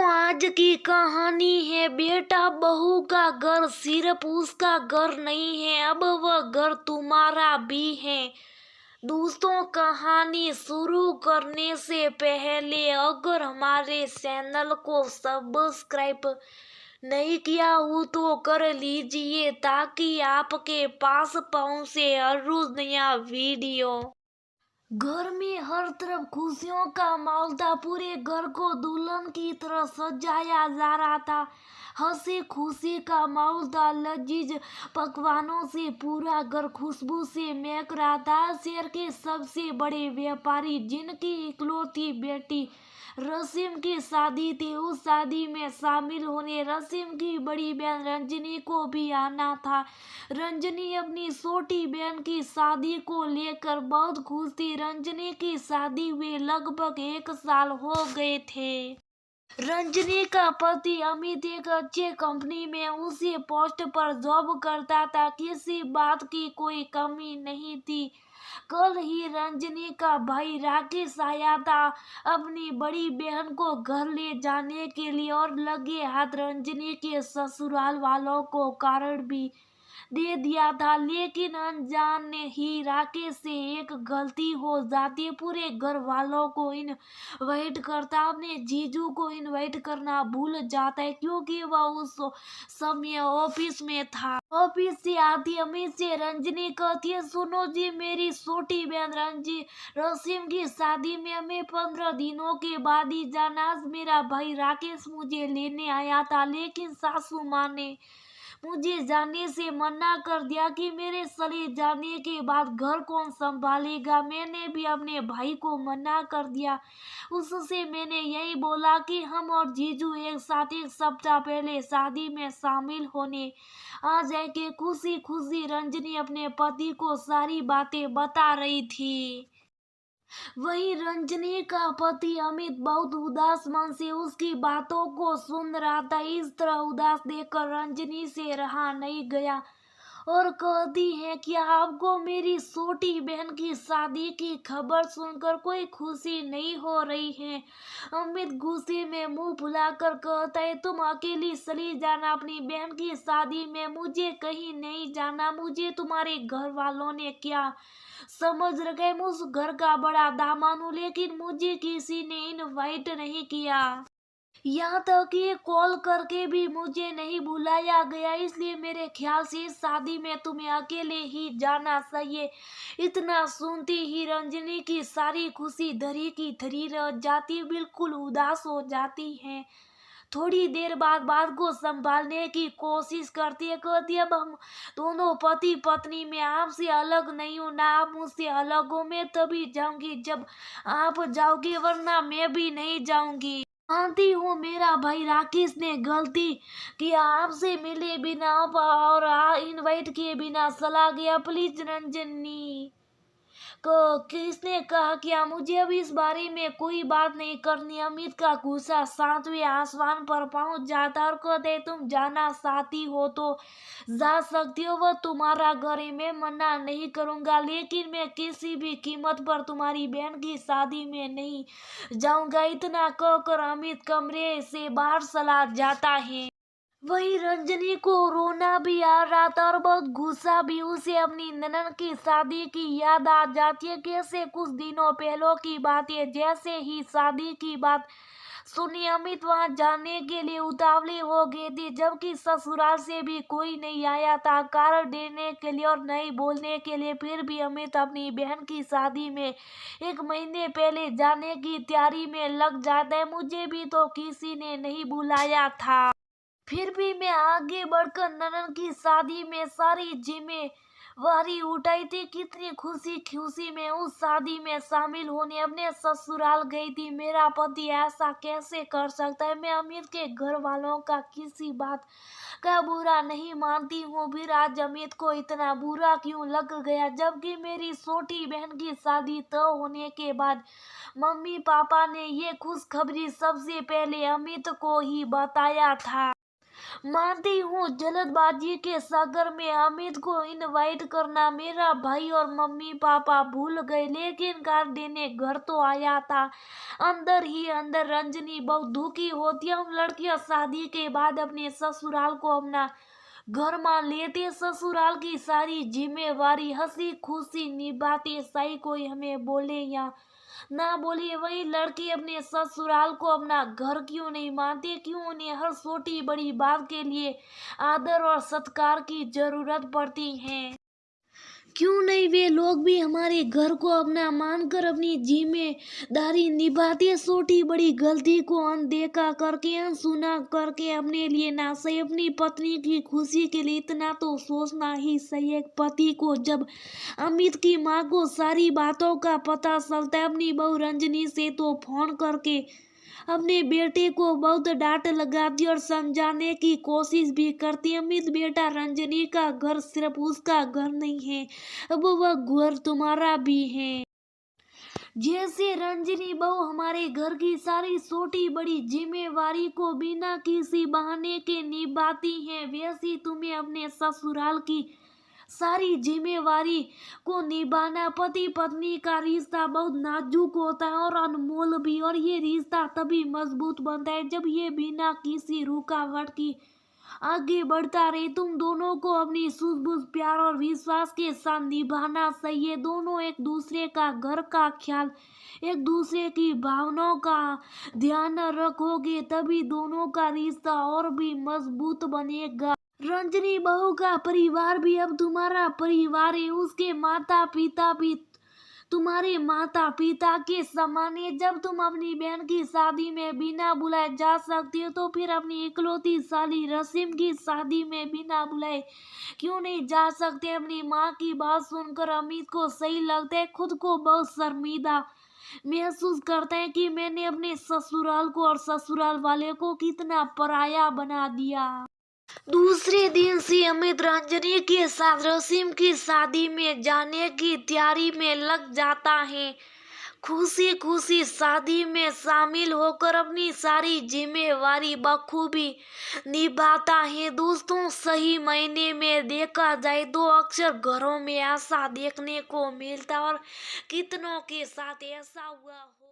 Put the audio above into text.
आज की कहानी है बेटा बहू का घर सिर्फ उसका घर नहीं है, अब वह घर तुम्हारा भी है। दोस्तों, कहानी शुरू करने से पहले अगर हमारे चैनल को सब्सक्राइब नहीं किया हो तो कर लीजिए ताकि आपके पास पहुंचे हर रोज नया वीडियो। घर में हर तरफ खुशियों का माहौल था। पूरे घर को दुल्हन की तरह सजाया जा रहा था। हंसी खुशी का माहौल था। लजीज पकवानों से पूरा घर खुशबू से महक रहा था। शहर के सबसे बड़े व्यापारी जिनकी इकलौती बेटी रसीम की शादी थी, उस शादी में शामिल होने रसीम की बड़ी बहन रंजनी को भी आना था। रंजनी अपनी छोटी बहन की शादी को लेकर बहुत खुश थी। रंजनी की शादी हुए लगभग 1 साल हो गए थे। रंजनी का पति अमित एक अच्छे कंपनी में उसी पोस्ट पर जॉब करता था। किसी बात की कोई कमी नहीं थी। कल ही रंजनी का भाई राकेश आया था अपनी बड़ी बहन को घर ले जाने के लिए और लगे हाथ रंजनी के ससुराल वालों को कारण भी दे दिया था। लेकिन अनजाने ही राकेश से एक गलती हो जाती। पूरे घर वालों को इनवाइट करता, अपने जीजू को इनवाइट करना भूल जाता है क्योंकि वह उस समय ऑफिस में था। ऑफिस से आती अमित से रंजनी कहती है, सुनो जी, मेरी छोटी बहन रसीम की शादी में हमें 15 दिनों के बाद ही जाना। आज मेरा भाई राकेश मुझे लेने आया था लेकिन सासू माँ ने मुझे जाने से मना कर दिया कि मेरे चले जाने के बाद घर कौन संभालेगा। मैंने भी अपने भाई को मना कर दिया। उससे मैंने यही बोला कि हम और जीजू एक साथ 1 सप्ताह पहले शादी में शामिल होने आ जाए के। खुशी खुशी रंजनी अपने पति को सारी बातें बता रही थी। वहीं रंजनी का पति अमित बहुत उदास मन से उसकी बातों को सुन रहा था। इस तरह उदास देखकर रंजनी से रहा नहीं गया और कहती है कि आपको मेरी छोटी बहन की शादी की खबर सुनकर कोई खुशी नहीं हो रही है। अमित गुस्से में मुंह फुलाकर कहता है, तुम अकेली चली जाना अपनी बहन की शादी में, मुझे कहीं नहीं जाना। मुझे तुम्हारे घर वालों ने क्या समझ रखा है, मैं उस घर का बड़ा दामाद हूँ, लेकिन मुझे किसी ने इनवाइट नहीं किया। यहाँ तक कि कॉल करके भी मुझे नहीं बुलाया गया, इसलिए मेरे ख्याल से इस शादी में तुम्हें अकेले ही जाना चाहिए। इतना सुनती ही रंजनी की सारी खुशी धरी की धरी रह जाती, बिल्कुल उदास हो जाती है। थोड़ी देर बाद बात को संभालने की कोशिश करती है, कहती है, अब हम दोनों पति पत्नी में आपसे अलग नहीं हूँ, ना आप मुझसे अलग हो। मैं तभी जाऊंगी जब आप जाओगे, वरना मैं भी नहीं जाऊंगी। मानती हूँ मेरा भाई राकेश ने गलती किया, आपसे मिले बिना और इनवाइट किए बिना चला गया। प्लीज रंजनी को किसने कहा क्या, मुझे अब इस बारे में कोई बात नहीं करनी। अमित का गुस्सा 7वें आसमान पर पहुंच जाता और कहते, तुम जाना चाहती हो तो जा सकती हो, वह तुम्हारा घर है, मैं मना नहीं करूंगा, लेकिन मैं किसी भी कीमत पर तुम्हारी बहन की शादी में नहीं जाऊंगा। इतना कहकर अमित कमरे से बाहर चला जाता है। वहीं रंजनी को रोना भी आ रहा था और बहुत गुस्सा भी। उसे अपनी ननद की शादी की याद आ जाती है। कैसे कुछ दिनों पहले की बात है, जैसे ही शादी की बात सुनी अमित वहां जाने के लिए उतावले हो गए थे, जबकि ससुराल से भी कोई नहीं आया था कारण देने के लिए और नहीं बोलने के लिए। फिर भी अमित अपनी बहन की शादी में 1 महीने पहले जाने की तैयारी में लग जाता है। मुझे भी तो किसी ने नहीं बुलाया था, फिर भी मैं आगे बढ़कर ननद की शादी में सारी जिम्मेवारी उठाई थी। कितनी खुशी खुशी में उस शादी में शामिल होने अपने ससुराल गई थी। मेरा पति ऐसा कैसे कर सकता है। मैं अमित के घर वालों का किसी बात का बुरा नहीं मानती हूँ, फिर आज अमित को इतना बुरा क्यों लग गया, जबकि मेरी छोटी बहन की शादी तय होने के बाद मम्मी पापा ने ये खुशखबरी सबसे पहले अमित को ही बताया था। मानती हूँ जल्दबाजी के सागर में अमित को इनवाइट करना मेरा भाई और मम्मी पापा भूल गए, लेकिन कार्ड देने घर तो आया था। अंदर ही अंदर रंजनी बहुत दुखी होती। हम लड़कियां शादी के बाद अपने ससुराल को अपना घर मान लेते, ससुराल की सारी जिम्मेवारी हंसी खुशी निभाते, सही कोई हमें बोले या ना बोले। वही लड़के अपने ससुराल को अपना घर क्यों नहीं मानते, क्यों उन्हें हर छोटी बड़ी बात के लिए आदर और सत्कार की जरूरत पड़ती है। क्यों नहीं वे लोग भी हमारे घर को अपना मानकर अपनी जिम्मेदारी निभाते, छोटी बड़ी गलती को अनदेखा करके अनसुना करके अपने लिए ना सही अपनी पत्नी की खुशी के लिए इतना तो सोचना ही सही। एक पति को जब अमित की माँ को सारी बातों का पता चलता है, अपनी बहू रंजनी से तो फोन करके अपने बेटे को बहुत डांट लगाती और समझाने की कोशिश भी करती। अमित बेटा, रंजनी का घर सिर्फ उसका घर नहीं है, अब वह घर तुम्हारा भी है। जैसे रंजनी बहू हमारे घर की सारी छोटी बड़ी जिम्मेवारी को बिना किसी बहाने के निभाती है, वैसी तुम्हें अपने ससुराल की सारी जिम्मेवारी को निभाना। पति पत्नी का रिश्ता बहुत नाजुक होता है और अनमोल भी, और ये रिश्ता तभी मजबूत बनता है जब ये बिना किसी रुकावट की आगे बढ़ता रहे। तुम दोनों को अपनी सूझबूझ प्यार और विश्वास के साथ निभाना चाहिए। दोनों एक दूसरे का घर का ख्याल, एक दूसरे की भावनाओं का ध्यान रखोगे, तभी दोनों का रिश्ता और भी मजबूत बनेगा। रंजनी बहू का परिवार भी अब तुम्हारा परिवार है, उसके माता पिता भी तुम्हारे माता पिता के समान है। जब तुम अपनी बहन की शादी में बिना बुलाए जा सकती हो, तो फिर अपनी इकलौती साली रसीम की शादी में बिना बुलाए क्यों नहीं जा सकते। अपनी माँ की बात सुनकर अमित को सही लगता है, खुद को बहुत शर्मिंदा महसूस करते हैं कि मैंने अपने ससुराल को और ससुराल वाले को कितना पराया बना दिया। दूसरे दिन से अमित रंजनी के साथ रसीम की शादी में जाने की तैयारी में लग जाता है। खुशी खुशी शादी में शामिल होकर अपनी सारी जिम्मेवारी बखूबी निभाता है। दोस्तों, सही महीने में देखा जाए तो अक्सर घरों में ऐसा देखने को मिलता और कितनों के साथ ऐसा हुआ हो।